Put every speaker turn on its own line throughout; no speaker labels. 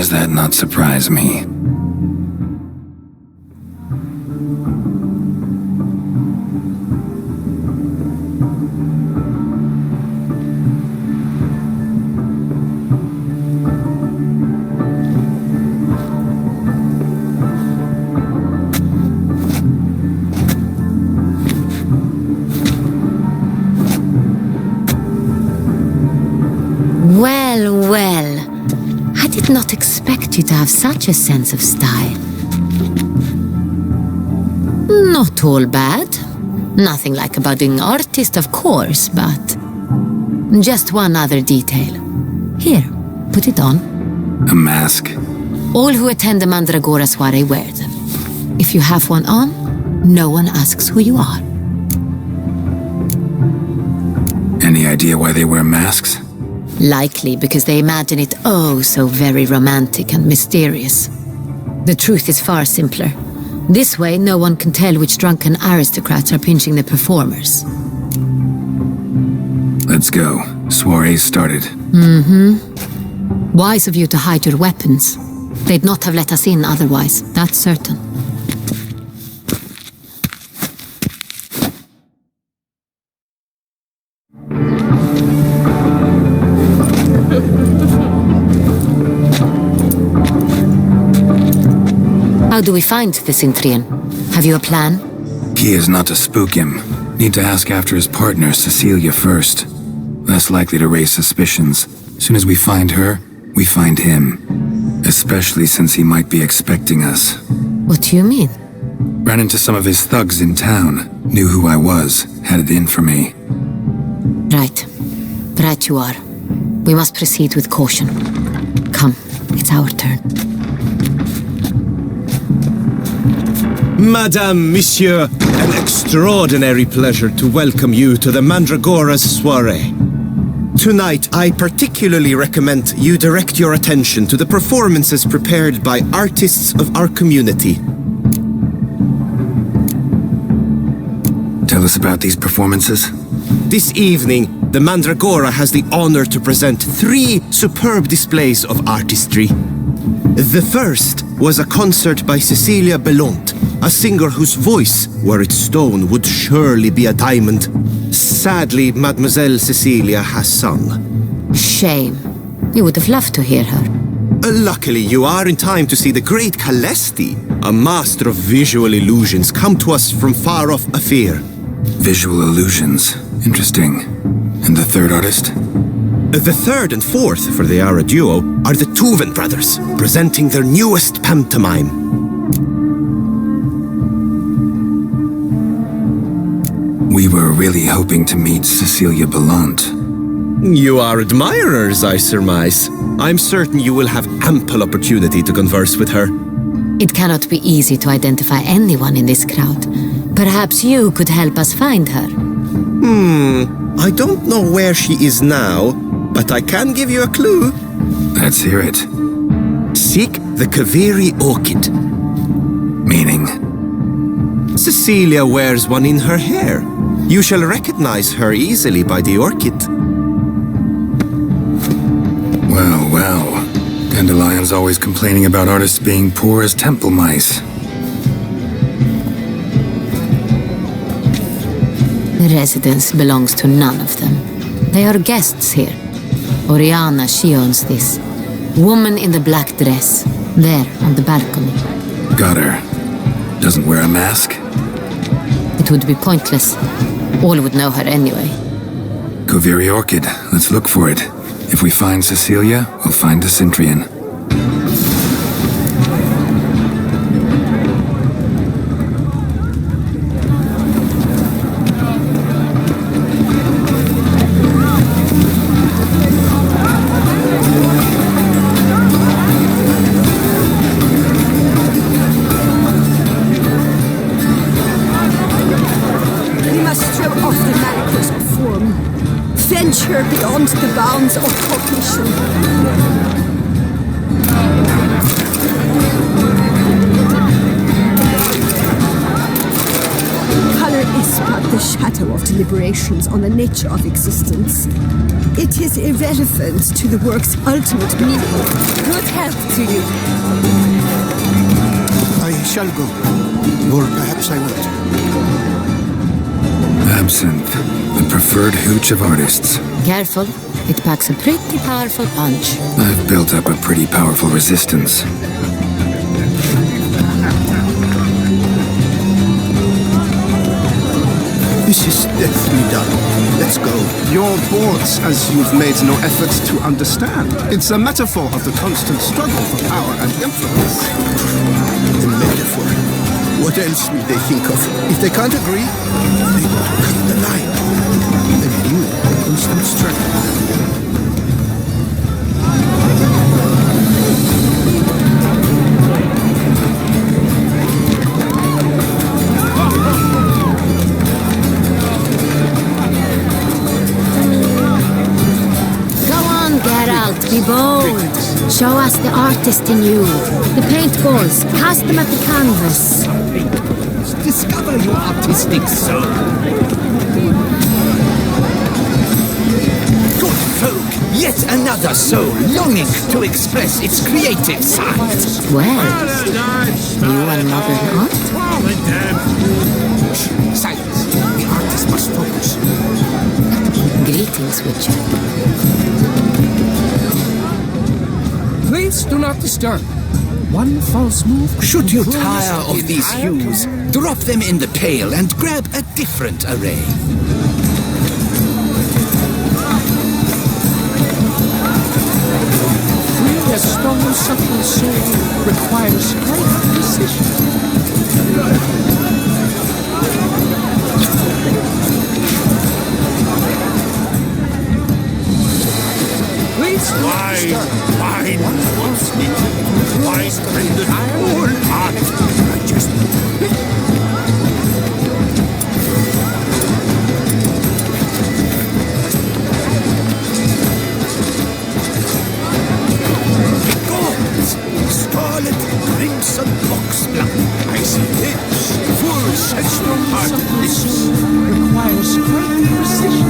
does that not surprise me?
Well, well. I did not expect you to have such a sense of style. Not all bad. Nothing like a budding artist, of course, but... just one other detail. Here, put it on.
A mask?
All who attend the Mandragora soiree wear them. If you have one on, no one asks who you are.
Any idea why they wear masks?
Likely because they imagine it oh so very romantic and mysterious. The truth is far simpler. This way, no one can tell which drunken aristocrats are pinching the performers.
Let's go. Soiree's started.
Wise of you to hide your weapons. They'd not have let us in otherwise, that's certain. How do we find the Cintrian? Have you a plan?
Key is not to spook him. Need to ask after his partner, Cecilia, first. Less likely to raise suspicions. Soon as we find her, we find him. Especially since he might be expecting us.
What do you mean?
Ran into some of his thugs in town. Knew who I was. Had it in for me.
Right. Right you are. We must proceed with caution. Come, it's our turn.
Madame, Monsieur, an extraordinary pleasure to welcome you to the Mandragora's soiree. Tonight, I particularly recommend you direct your attention to the performances prepared by artists of our community.
Tell us about these performances.
This evening, the Mandragora has the honor to present 3 superb displays of artistry. The first was a concert by Cecilia Belont, a singer whose voice, were it stone, would surely be a diamond. Sadly, Mademoiselle Cecilia has sung.
Shame. We would have loved to hear her.
Luckily, you are in time to see the great Calesti, a master of visual illusions, come to us from far off Afir.
Visual illusions. Interesting. And the third artist?
The third and fourth, for they are a duo, are the Tuven brothers, presenting their newest pantomime.
We were really hoping to meet Cecilia Belont.
You are admirers, I surmise. I'm certain you will have ample opportunity to converse with her.
It cannot be easy to identify anyone in this crowd. Perhaps you could help us find her.
I don't know where she is now, but I can give you a clue.
Let's hear it.
Seek the Kaveri orchid.
Meaning?
Cecilia wears one in her hair. You shall recognize her easily by the orchid.
Well, well. Dandelion's always complaining about artists being poor as temple mice.
The residence belongs to none of them. They are guests here. Oriana, she owns this. Woman in the black dress. There, on the balcony.
Got her. Doesn't wear a mask?
It would be pointless. All would know her anyway.
Kaveri orchid. Let's look for it. If we find Cecilia, we'll find the Cintrian.
Venture beyond the bounds of cognition. Color is but the shadow of deliberations on the nature of existence. It is irrelevant to the work's ultimate meaning. Good health.
to you.
I shall go. Or perhaps I won't.
Absinthe, the preferred hooch of artists.
Careful, it packs a pretty powerful punch.
I've built up a pretty powerful resistance.
This is deftly done. Let's go.
You're boards as you've made no effort to understand. It's a metaphor of the constant struggle for power and influence.
A metaphor. What else will they think of? If they can't agree, they will cut the line. And you, constant struggle.
Be bold. Show us the artist in you. The paintballs, cast them at the canvas.
Discover your artistic soul. Good folk, yet another soul longing to express its creative side.
Well, you are modern art?
Silence. The artist must focus.
Greetings, Witcher.
Please do not disturb. One false move.
Should you tire of these hues, drop them in the pail and grab a different array.
Free a stone subtle soul requires great precision.
Wine wants me. Wine rendered all art. Just gold, scarlet, crimson box black. I see lips, full sexual heart lips.
Requires great precision.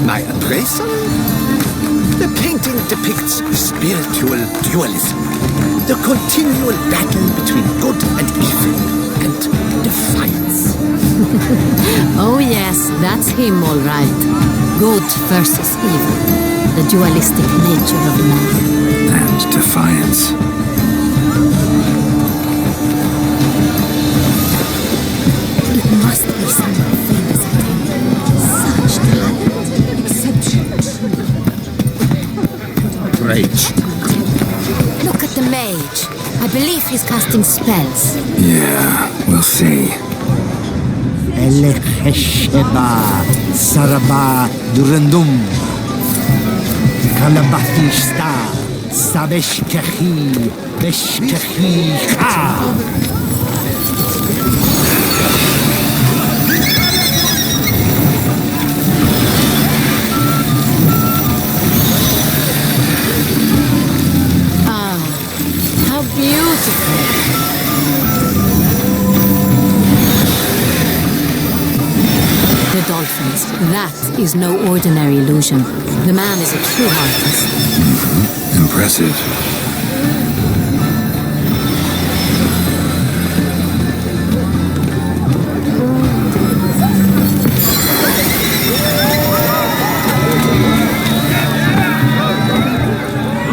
My appraisal? The painting depicts spiritual dualism, the continual battle between good and evil, and defiance.
Oh yes, that's him all right. Good versus evil. The dualistic nature of man.
And defiance.
It must be someone famous at him. Such talent. Exceptional.
Rage.
Look at the mage. I believe he's casting spells.
Yeah, we'll see.
Elechesheba Saraba Durandum Kalabathista Sabeshkehi Beshkehi Ha.
How beautiful! The dolphins. That is no ordinary illusion. The man is a true artist.
Impressive.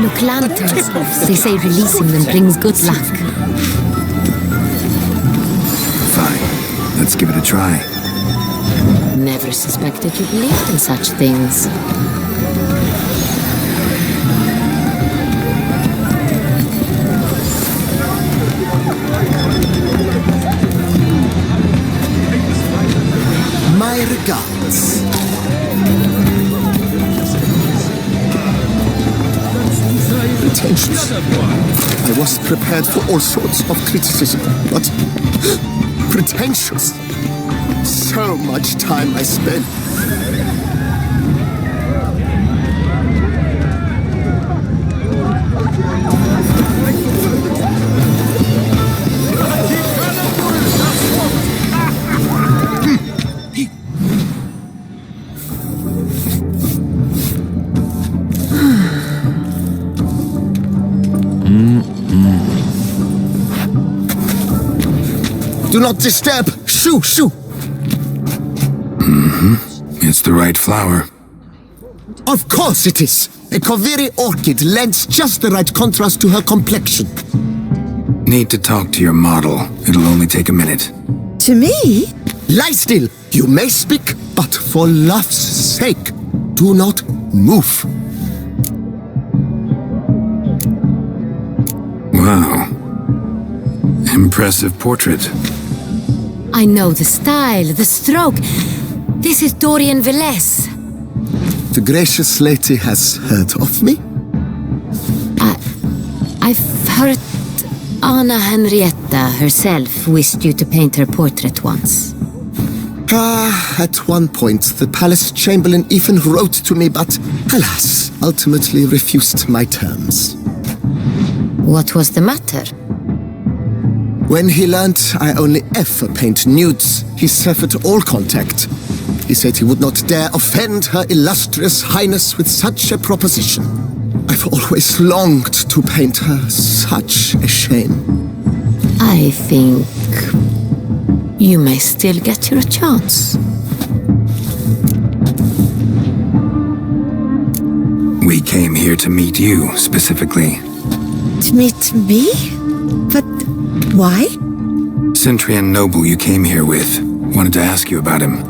Look, lanterns. They say releasing them brings good luck.
Fine. Let's give it a try.
Never suspected you believed in such things.
My regards. Pretentious. I wasn't prepared for all sorts of criticism, but pretentious. So much time I spent. Do not disturb! Shoo, shoo!
It's the right flower.
Of course it is! A Koviri orchid lends just the right contrast to her complexion.
Need to talk to your model. It'll only take a minute.
To me?
Lie still! You may speak, but for love's sake, do not move.
Wow. Impressive portrait.
I know the style, the stroke. This is Dorian Velez.
The gracious lady has heard of me?
I've heard Anna Henrietta herself wished you to paint her portrait once.
At one point, the palace chamberlain even wrote to me, but alas, ultimately refused my terms.
What was the matter?
When he learned I only ever paint nudes, he severed all contact. He said he would not dare offend Her Illustrious Highness with such a proposition. I've always longed to paint her. Such a shame.
I think you may still get your chance.
We came here to meet you, specifically.
To meet me? But why?
Cintrian noble you came here with. Wanted to ask you about him.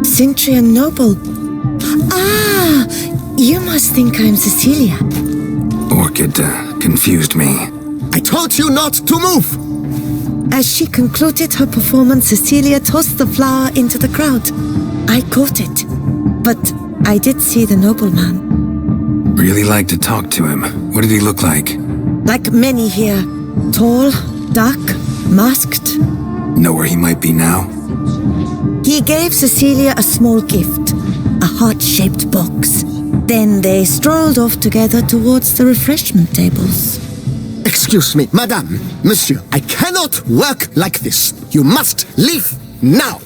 Cintrian noble. Ah, you must think I'm Cecilia.
Orchid confused me.
I told you not to move!
As she concluded her performance, Cecilia tossed the flower into the crowd. I caught it, but I did see the nobleman.
Really like to talk to him. What did he look like?
Like many here. Tall, dark, masked.
Know where he might be now?
He gave Cecilia a small gift, a heart-shaped box. Then they strolled off together towards the refreshment tables.
Excuse me, madame, monsieur, I cannot work like this. You must leave now.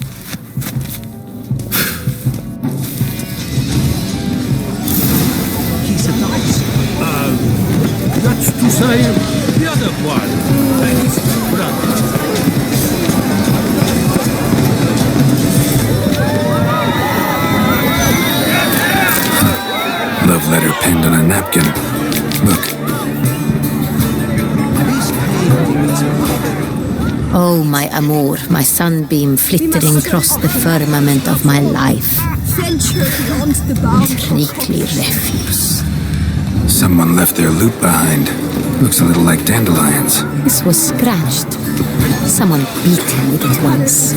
He's a nice. That's to say, the other one. His brother.
Love letter penned on a napkin. Look.
Oh, my amour, my sunbeam flittering across the firmament of my life. Treacly refuse.
Someone left their loot behind. Looks a little like dandelions.
This was scratched. Someone beat him with it once.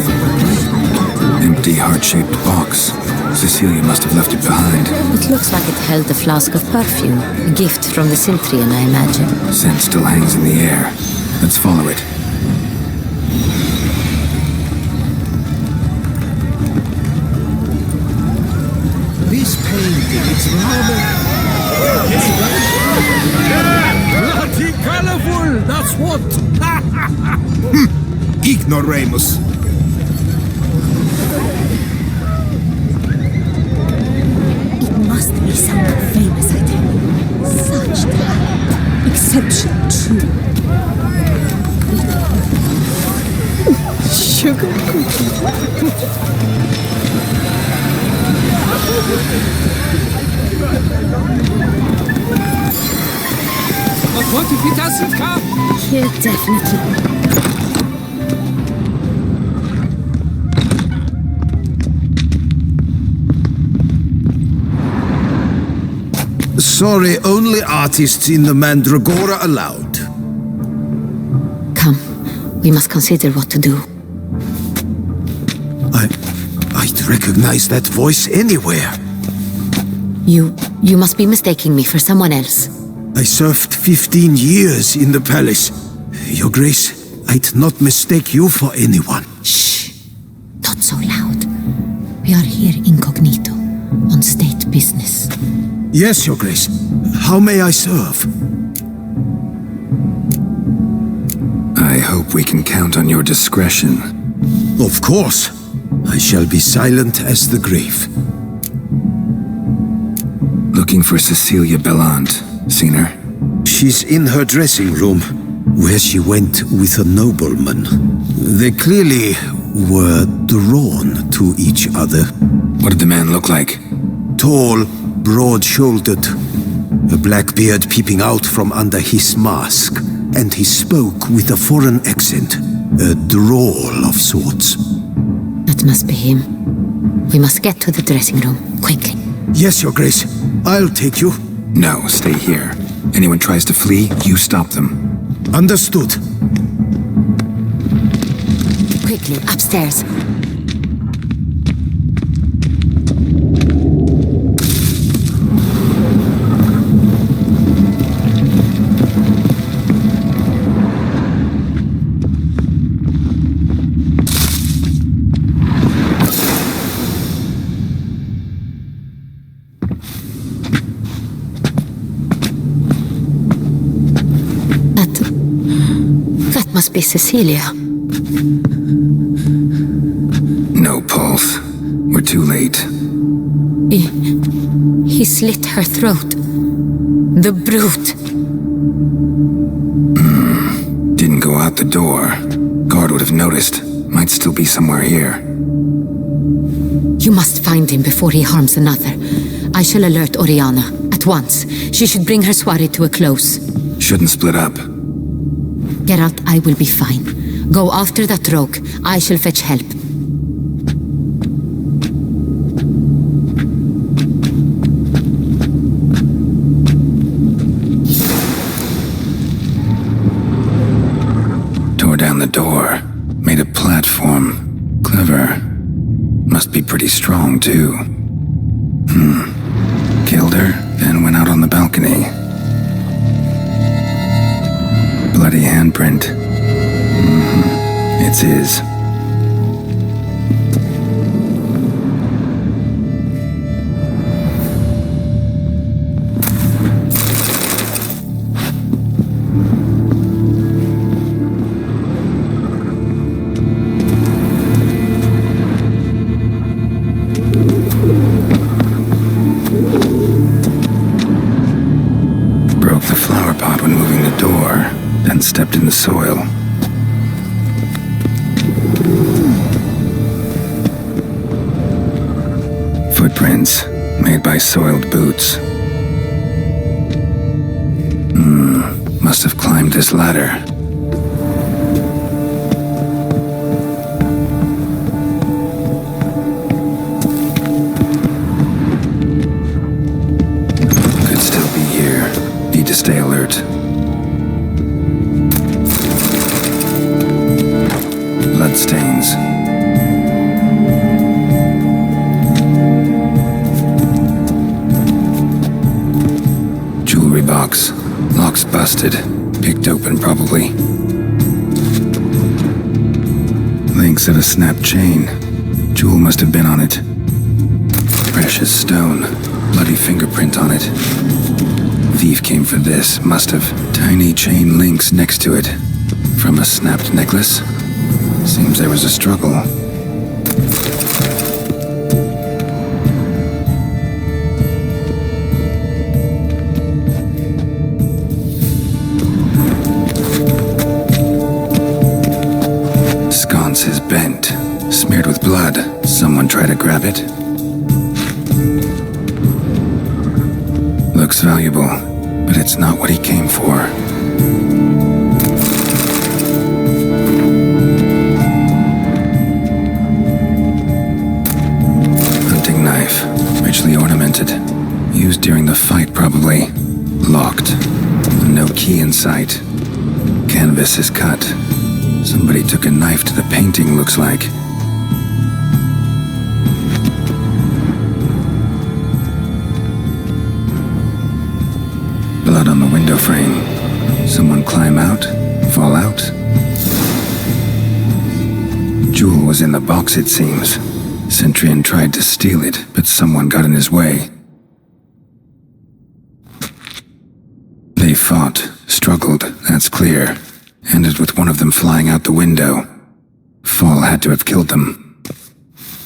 Empty heart-shaped box. Cecilia must have left it behind.
It looks like it held a flask of perfume. A gift from the Cintrian, I imagine.
Scent still hangs in the air. Let's follow it.
This painting, it's rather... Bloody colorful, that's what!
Ignoramus.
It must be someone famous, I tell you. Such talent. Exceptional, too. Sugar cookie.
But what if he doesn't come?
Here, definitely.
Sorry, only artists in the Mandragora allowed.
Come, we must consider what to do.
I'd recognize that voice anywhere.
You must be mistaking me for someone else.
I served 15 years in the palace. Your Grace, I'd not mistake you for anyone.
Shh! Not so loud. We are here incognito, on state business.
Yes, Your Grace. How may I serve?
I hope we can count on your discretion.
Of course. I shall be silent as the grave.
Looking for Cecilia Bellant. Seen her?
She's in her dressing room.
where she went with a nobleman. They clearly were drawn to each other.
What did the man look like?
Tall, broad-shouldered, a black beard peeping out from under his mask, and he spoke with a foreign accent, a drawl of sorts.
That must be him. We must get to the dressing room, quickly.
Yes, Your Grace. I'll take you.
No, stay here. Anyone tries to flee, you stop them.
Understood.
Quickly, upstairs. That must be Cecilia.
No pulse. We're too late.
He slit her throat. The brute.
Didn't go out the door. Guard would have noticed. Might still be somewhere here.
You must find him before he harms another. I shall alert Oriana at once. She should bring her soirée to a close.
Shouldn't split up.
Geralt, I will be fine. Go after that rogue. I shall fetch help.
Tore down the door. Made a platform. Clever. Must be pretty strong, too. Killed her, then went out on the balcony. Bloody handprint. It's his. Broke the flower pot when moving the door. Then stepped in the soil. Footprints made by soiled boots. Must have climbed this ladder. Could still be here. Need to stay alert. Bloodstains. Jewelry box. Lock's busted. Picked open, probably. Links of a snapped chain. Jewel must have been on it. Precious stone. Bloody fingerprint on it. Thief came for this. Must have. Tiny chain links next to it. From a snapped necklace? Seems there was a struggle. Sconce is bent, smeared with blood. Someone tried to grab it. Looks valuable, but it's not what he came for. Richly ornamented. Used during the fight, probably. Locked. No key in sight. Canvas is cut. Somebody took a knife to the painting, looks like. Blood on the window frame. Someone climb out? Fall out? Jewel was in the box, it seems. Cintrian tried to steal it, but someone got in his way. They fought, struggled, that's clear. Ended with one of them flying out the window. Fall had to have killed them.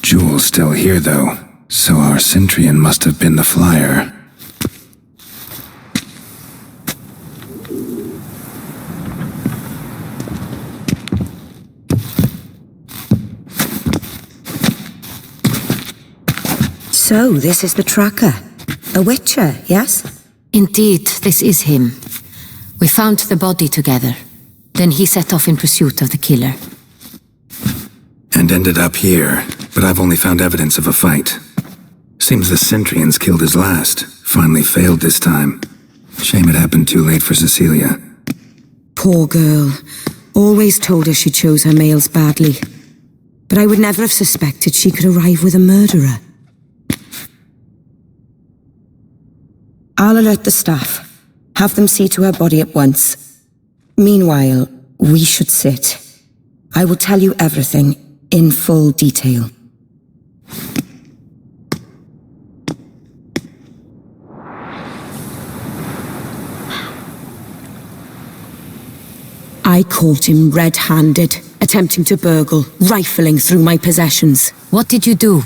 Jewel's still here, though, so our Cintrian must have been the flyer.
So, this is the tracker. A witcher, yes?
Indeed, this is him. We found the body together. Then he set off in pursuit of the killer.
And ended up here, but I've only found evidence of a fight. Seems the Cintrians killed his last. Finally failed this time. Shame it happened too late for Cecilia.
Poor girl. Always told her she chose her males badly. But I would never have suspected she could arrive with a murderer. I'll alert the staff. Have them see to her body at once. Meanwhile, we should sit. I will tell you everything in full detail. I caught him red-handed, attempting to burgle, rifling through my possessions.
What did you do?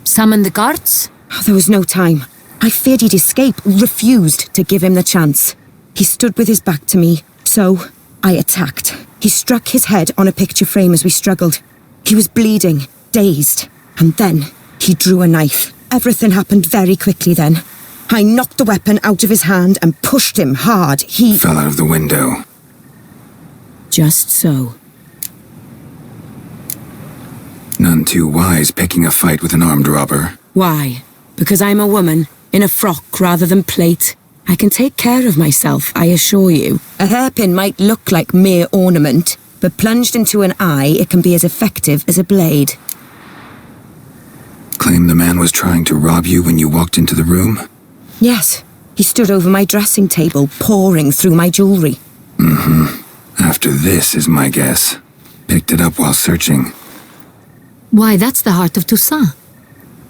Summon the guards?
There was no time. I feared he'd escape, refused to give him the chance. He stood with his back to me, so I attacked. He struck his head on a picture frame as we struggled. He was bleeding, dazed, and then he drew a knife. Everything happened very quickly then. I knocked the weapon out of his hand and pushed him hard. He
fell out of the window.
Just so.
None too wise picking a fight with an armed robber.
Why? Because I'm a woman, in a frock rather than plate. I can take care of myself, I assure you. A hairpin might look like mere ornament, but plunged into an eye, it can be as effective as a blade.
Claim the man was trying to rob you when you walked into the room?
Yes. He stood over my dressing table, pouring through my jewelry.
Mm-hmm. After this is my guess. Picked it up while searching.
Why, that's the heart of Toussaint.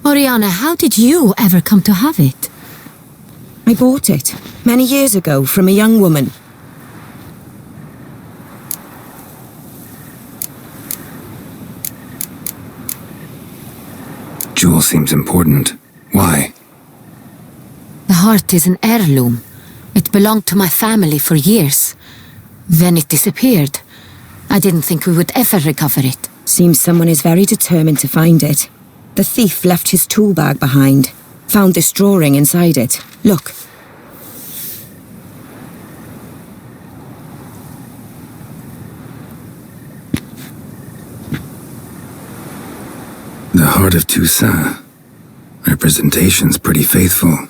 Oriana, how did you ever come to have it?
I bought it, many years ago, from a young woman.
Jewel seems important. Why?
The heart is an heirloom. It belonged to my family for years. Then it disappeared. I didn't think we would ever recover it.
Seems someone is very determined to find it. The thief left his tool bag behind. Found this drawing inside it. Look.
The heart of Toussaint. Representation's pretty faithful.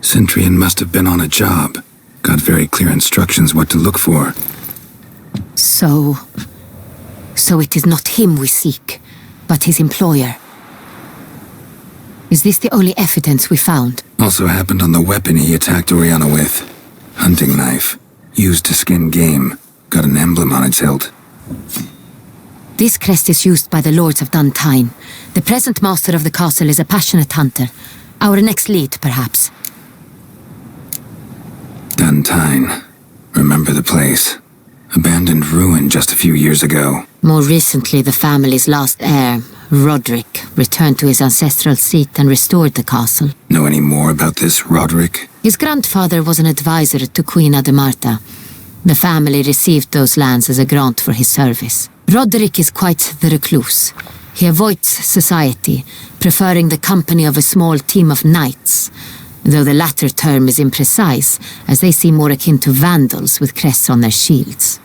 Cintrian must have been on a job. Got very clear instructions what to look for.
So it is not him we seek, but his employer. Is this the only evidence we found?
Also happened on the weapon he attacked Oriana with. Hunting knife. Used to skin game. Got an emblem on its hilt.
This crest is used by the Lords of Duntine. The present master of the castle is a passionate hunter. Our next lead, perhaps.
Duntine. Remember the place. Abandoned ruin just a few years ago.
More recently, the family's last heir, Roderick, returned to his ancestral seat and restored the castle.
Know any more about this Roderick?
His grandfather was an advisor to Queen Ademarta. The family received those lands as a grant for his service. Roderick is quite the recluse. He avoids society, preferring the company of a small team of knights, though the latter term is imprecise, as they seem more akin to vandals with crests on their shields.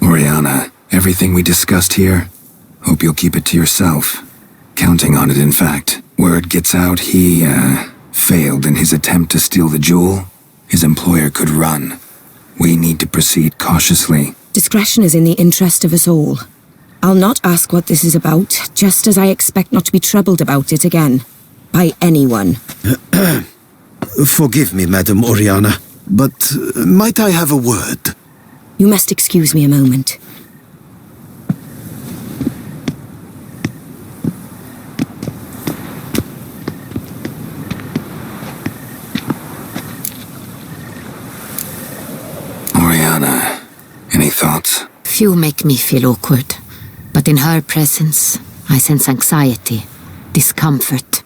Oriana, everything we discussed here, hope you'll keep it to yourself. Counting on it, in fact. Word gets out he, failed in his attempt to steal the jewel. His employer could run. We need to proceed cautiously.
Discretion is in the interest of us all. I'll not ask what this is about, just as I expect not to be troubled about it again. By anyone.
Forgive me, Madam Oriana, but might I have a word?
You must excuse me a moment.
Oriana, any thoughts?
Few make me feel awkward, but in her presence, I sense anxiety, discomfort.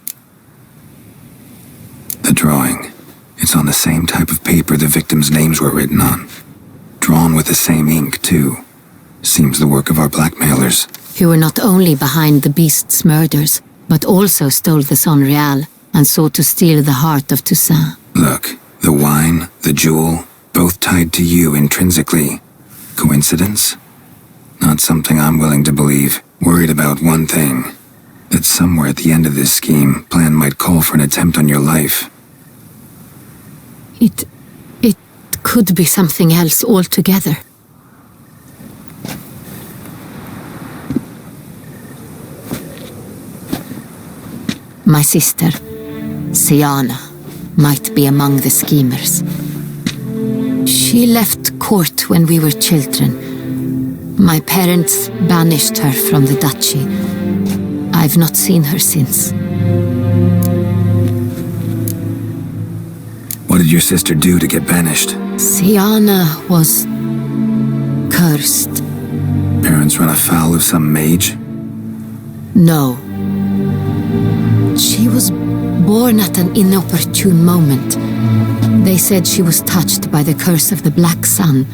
The drawing. It's on the same type of paper the victims' names were written on. Drawn with the same ink, too. Seems the work of our blackmailers.
Who were not only behind the beast's murders, but also stole the Sonreal and sought to steal the heart of Toussaint.
Look, the wine, the jewel, both tied to you intrinsically. Coincidence? Not something I'm willing to believe. Worried about one thing. That somewhere at the end of this scheme, plan might call for an attempt on your life.
It could be something else altogether. My sister, Siana, might be among the schemers. She left court when we were children. My parents banished her from the duchy. I've not seen her since.
What did your sister do to get banished?
Siana was cursed.
Parents run afoul of some mage?
No. She was born at an inopportune moment. They said she was touched by the curse of the Black Sun.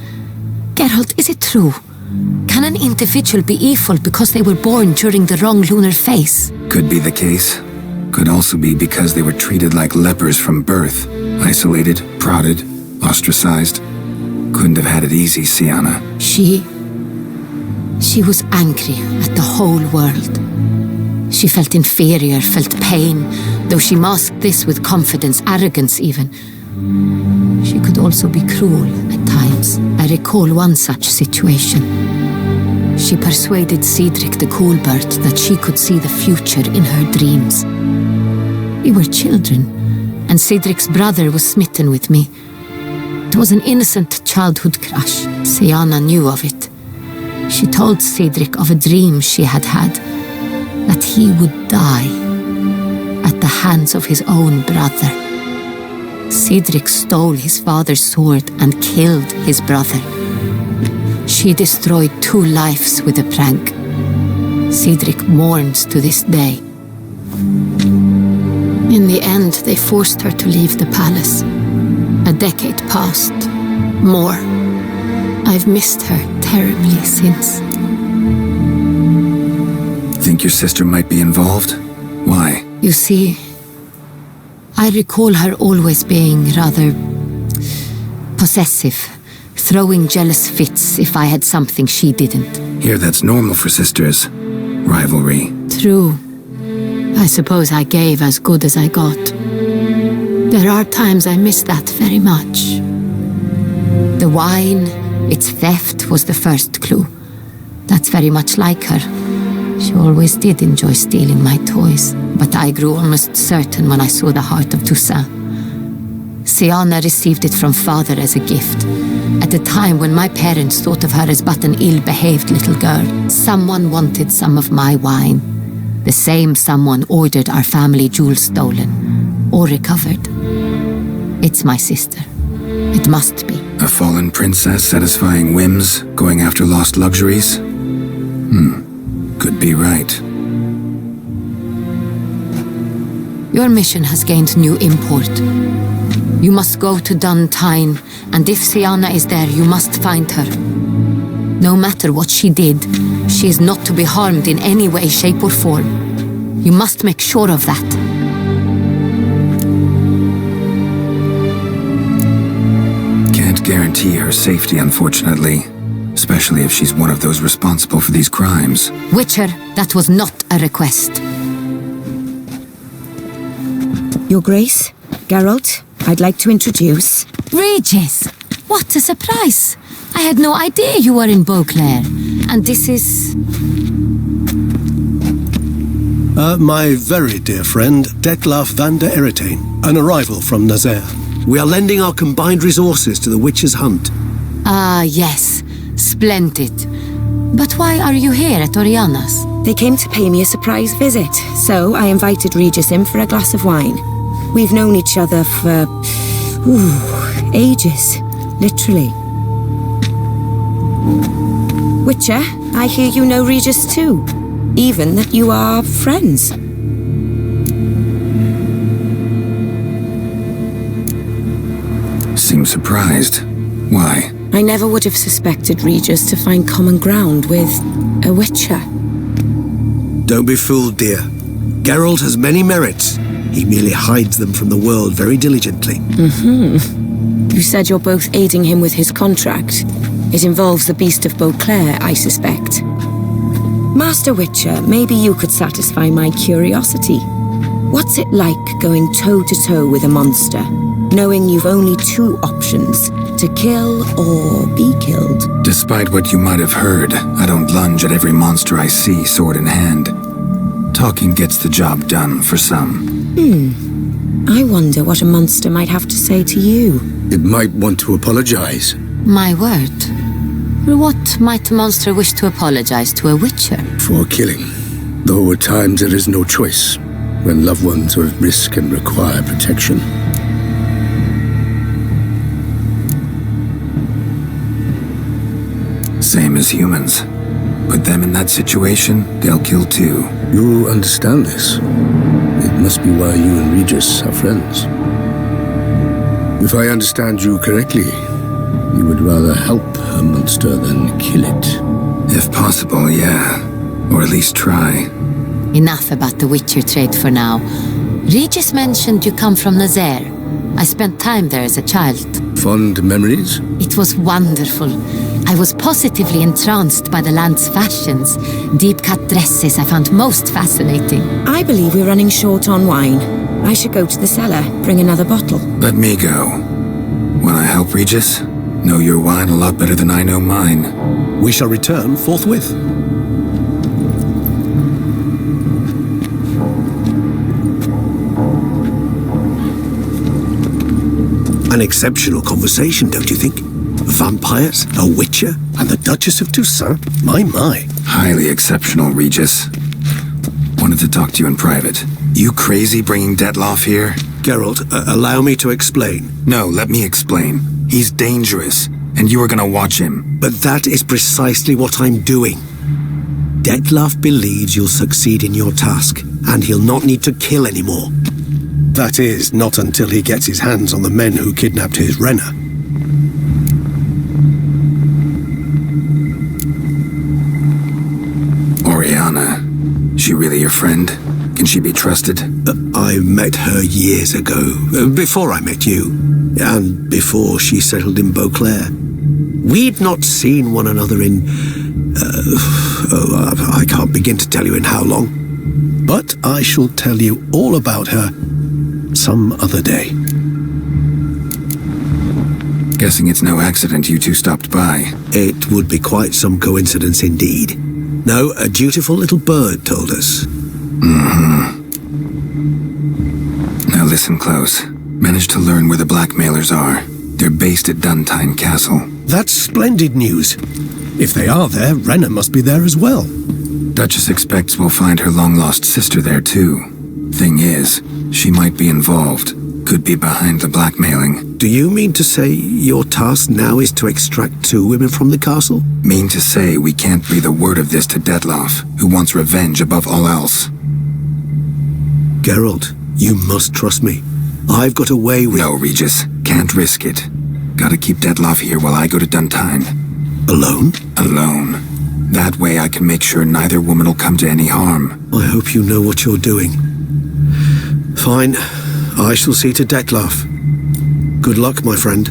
Geralt, is it true? Can an individual be evil because they were born during the wrong lunar phase?
Could be the case. Could also be because they were treated like lepers from birth. Isolated, prodded, ostracized. Couldn't have had it easy, Siana.
She was angry at the whole world. She felt inferior, felt pain, though she masked this with confidence, arrogance even. She could also be cruel at times. I recall one such situation. She persuaded Cedric the Coolbird that she could see the future in her dreams. We were children, and Cedric's brother was smitten with me. It was an innocent childhood crush. Siana knew of it. She told Cedric of a dream she had had, that he would die at the hands of his own brother. Cedric stole his father's sword and killed his brother. She destroyed 2 lives with a prank. Cedric mourns to this day. In the end, they forced her to leave the palace. A decade passed. More. I've missed her terribly since.
Think your sister might be involved? Why?
You see, I recall her always being rather possessive, throwing jealous fits if I had something she didn't.
Here, that's normal for sisters. Rivalry.
True. I suppose I gave as good as I got. There are times I miss that very much. The wine, its theft, was the first clue. That's very much like her. She always did enjoy stealing my toys, but I grew almost certain when I saw the heart of Toussaint. Siana received it from father as a gift, at a time when my parents thought of her as but an ill-behaved little girl. Someone wanted some of my wine. The same someone ordered our family jewels stolen, or recovered. It's my sister. It must be.
A fallen princess satisfying whims, going after lost luxuries? Could be right.
Your mission has gained new import. You must go to Dun Tyne, and if Siana is there, you must find her. No matter what she did, she is not to be harmed in any way, shape, or form. You must make sure of that.
Can't guarantee her safety, unfortunately. Especially if she's one of those responsible for these crimes.
Witcher, that was not a request.
Your Grace, Geralt, I'd like to introduce...
Regis! What a surprise! I had no idea you were in Beauclair. And this is...
My very dear friend, Detlaf van der Eretain, an arrival from Nazaire. We are lending our combined resources to the Witcher's hunt.
Ah, yes. Splendid. But why are you here at Oriana's?
They came to pay me a surprise visit, so I invited Regis in for a glass of wine. We've known each other for... ages. Literally. Witcher, I hear you know Regis too. Even that you are friends.
Seem surprised. Why?
I never would have suspected Regis to find common ground with a Witcher.
Don't be fooled, dear. Geralt has many merits. He merely hides them from the world very diligently.
You said you're both aiding him with his contract. It involves the Beast of Beauclair, I suspect. Master Witcher, maybe you could satisfy my curiosity. What's it like going toe-to-toe with a monster, knowing you've only two options, to kill or be killed?
Despite what you might have heard, I don't lunge at every monster I see sword in hand. Talking gets the job done for some.
I wonder what a monster might have to say to you.
It might want to apologize.
My word. What might a monster wish to apologize to a witcher?
For killing. Though at times there is no choice, when loved ones are at risk and require protection.
Same as humans. Put them in that situation, they'll kill too.
You understand this. It must be why you and Regis are friends. If I understand you correctly, you would rather help a monster than kill it.
If possible, yeah. Or at least try.
Enough about the Witcher trade for now. Regis mentioned you come from Nazaire. I spent time there as a child.
Fond memories?
It was wonderful. I was positively entranced by the land's fashions. Deep-cut dresses I found most fascinating.
I believe we're running short on wine. I should go to the cellar, bring another bottle.
Let me go. When I help Regis, know your wine a lot better than I know mine.
We shall return forthwith. An exceptional conversation, don't you think? Vampires, a witcher, and the Duchess of Toussaint? My.
Highly exceptional, Regis. Wanted to talk to you in private. You crazy bringing Detloff here?
Geralt, allow me to explain.
No, let me explain. He's dangerous, and you are gonna watch him.
But that is precisely what I'm doing. Detloff believes you'll succeed in your task, and he'll not need to kill anymore. That is, not until he gets his hands on the men who kidnapped his Renna.
Oriana. She really your friend? Can she be trusted?
I met her years ago, before I met you, and before she settled in Beauclair. We'd not seen one another in... I can't begin to tell you in how long. But I shall tell you all about her some other day.
Guessing it's no accident you two stopped by.
It would be quite some coincidence indeed. No, a dutiful little bird told us.
Now listen close. Managed to learn where the blackmailers are. They're based at Duntine Castle.
That's splendid news. If they are there, Renna must be there as well.
Duchess expects we'll find her long-lost sister there too. Thing is, she might be involved. Could be behind the blackmailing.
Do you mean to say your task now is to extract 2 women from the castle?
Mean to say we can't breathe a word of this to Detloff, who wants revenge above all else.
Geralt, you must trust me. I've got a way with...
No, Regis. Can't risk it. Gotta keep Detloff here while I go to Duntine.
Alone?
Alone. That way I can make sure neither woman will come to any harm.
I hope you know what you're doing. Fine. I shall see to Detloff. Good luck, my friend.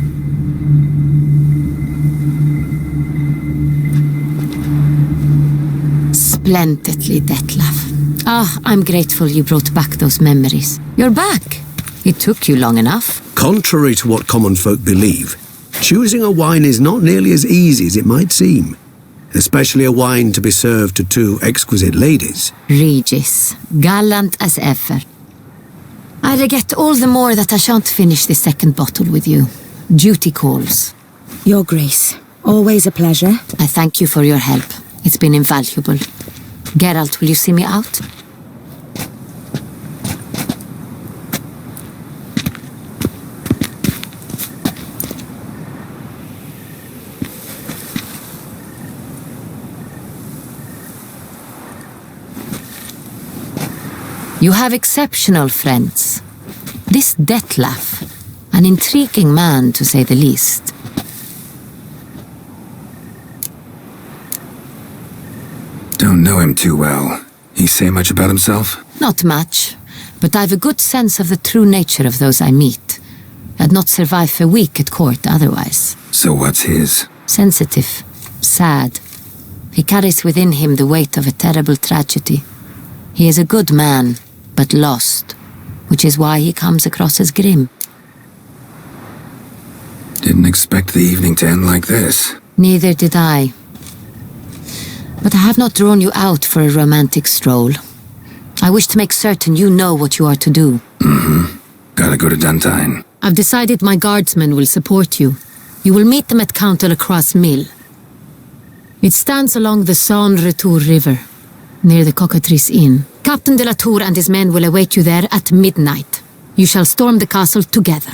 Splendidly, Detloff. I'm grateful you brought back those memories. You're back. It took you long enough.
Contrary to what common folk believe, choosing a wine is not nearly as easy as it might seem. Especially a wine to be served to 2 exquisite ladies.
Regis, gallant as ever. I regret all the more that I shan't finish this second bottle with you. Duty calls.
Your Grace, always a pleasure.
I thank you for your help. It's been invaluable. Geralt, will you see me out? You have exceptional friends. This Detloff, an intriguing man to say the least.
Don't know him too well. He say much about himself?
Not much, but I've a good sense of the true nature of those I meet. I'd not survive a week at court otherwise.
So what's his?
Sensitive, sad. He carries within him the weight of a terrible tragedy. He is a good man, but lost, which is why he comes across as grim.
Didn't expect the evening to end like this.
Neither did I. But I have not drawn you out for a romantic stroll. I wish to make certain you know what you are to do.
Gotta go to Duntine.
I've decided my guardsmen will support you. You will meet them at Count de la Croix Mill. It stands along the Saône-Retour River, near the Cockatrice Inn. Captain de la Tour and his men will await you there at midnight. You shall storm the castle together.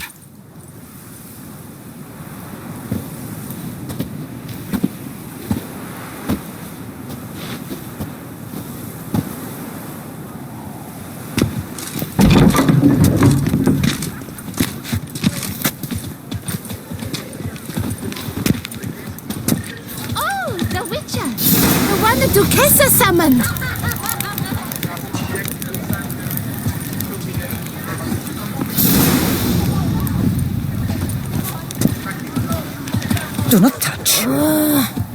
The Duchessa summoned!
Do not touch.